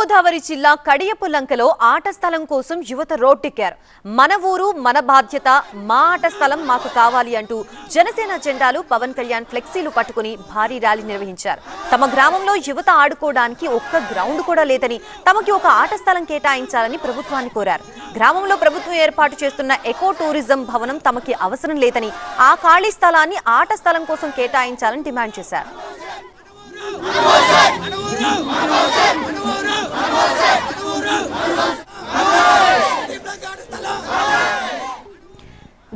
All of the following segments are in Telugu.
తూర్పుగోదావరి జిల్లా కడియపులంకలో ఆట స్థలం కోసం యువత రోడ్డెక్కారు. మన ఊరు మన బాధ్యత, మా ఆట స్థలం మాకు కావాలి అంటూ జనసేన జెండాలు, పవన్ కళ్యాణ్ ఫ్లెక్సీలు పట్టుకుని భారీ ర్యాలీ నిర్వహించారు. తమ గ్రామంలో యువత ఆడుకోవడానికి ఒక్క గ్రౌండ్ కూడా లేదని, తమకి ఒక ఆట స్థలం కేటాయించాలని ప్రభుత్వాన్ని కోరారు. గ్రామంలో ప్రభుత్వం ఏర్పాటు చేస్తున్న ఎకో టూరిజం భవనం తమకి అవసరం లేదని, ఆ ఖాళీ స్థలాన్ని ఆట స్థలం కోసం కేటాయించాలని డిమాండ్ చేశారు.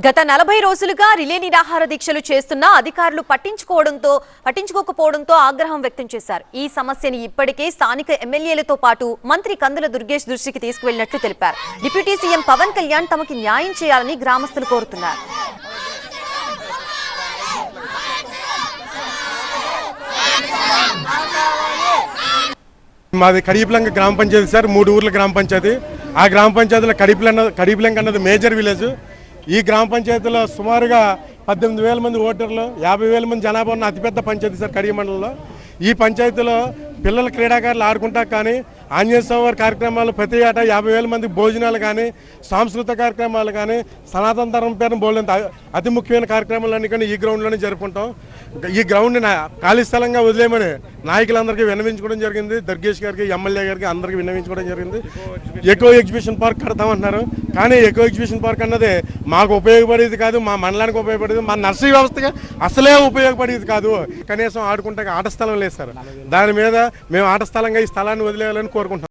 గత 40 రోజులుగా రిలే నిరాహార దీక్షలు చేస్తున్న అధికారులు పట్టించుకోకపోవడంతో ఆగ్రహం వ్యక్తం చేశారు. ఈ సమస్యని ఇప్పటికే స్థానిక ఎమ్మెల్యేలతో పాటు మంత్రి కందుల దుర్గేష్ దృష్టికి తీసుకువెళ్లినట్లు తెలిపారు. డిప్యూటీ సీఎం పవన్ కళ్యాణ్ తమకి న్యాయం చేయాలని గ్రామస్తులు కోరుతున్నారు. మాది కడియపులంక గ్రామ పంచాయతీ సార్, 3 ఊర్ల గ్రామ పంచాయతీ. ఆ గ్రామ పంచాయతీలో కడియపులంక అన్నది మేజర్ విలేజ్. ఈ గ్రామ పంచాయతీలో సుమారుగా 18,000 మంది ఓటర్లు, 50,000 మంది జనాభా ఉన్న అతిపెద్ద పంచాయతీ సార్ కడియ మండలంలో. ఈ పంచాయతీలో పిల్లల క్రీడాకారులు ఆడుకుంటా కానీ, ఆంజనేయ స్వామి కార్యక్రమాలు ప్రతి ఏటా 50,000 మంది భోజనాలు కానీ, సాంస్కృతిక కార్యక్రమాలు కానీ, సనాతన ధర్మం పేరున బోల్డంత అతి ముఖ్యమైన కార్యక్రమాలన్నీ కానీ ఈ గ్రౌండ్లోనే జరుపుకుంటాం. ఈ గ్రౌండ్ని ఖాళీ స్థలంగా వదిలేమని నాయకులందరికీ విన్నవించుకోవడం జరిగింది. దుర్గేష్ గారికి, ఎమ్మెల్యే గారికి అందరికీ విన్నవించుకోవడం జరిగింది. ఎకో ఎగ్జిబిషన్ పార్క్ కడతామంటున్నారు, కానీ ఎకో ఎగ్జిబిషన్ పార్క్ అన్నది మాకు ఉపయోగపడేది కాదు, మా మండలానికి ఉపయోగపడేది, మా నర్సరీ వ్యవస్థగా అసలే ఉపయోగపడేది కాదు. కనీసం ఆడుకుంటే ఆట స్థలం లేదు సార్. దాని మీద మేము ఆట స్థలంగా ఈ స్థలాన్ని వదిలేయాలని కోరుకుంటున్నాం.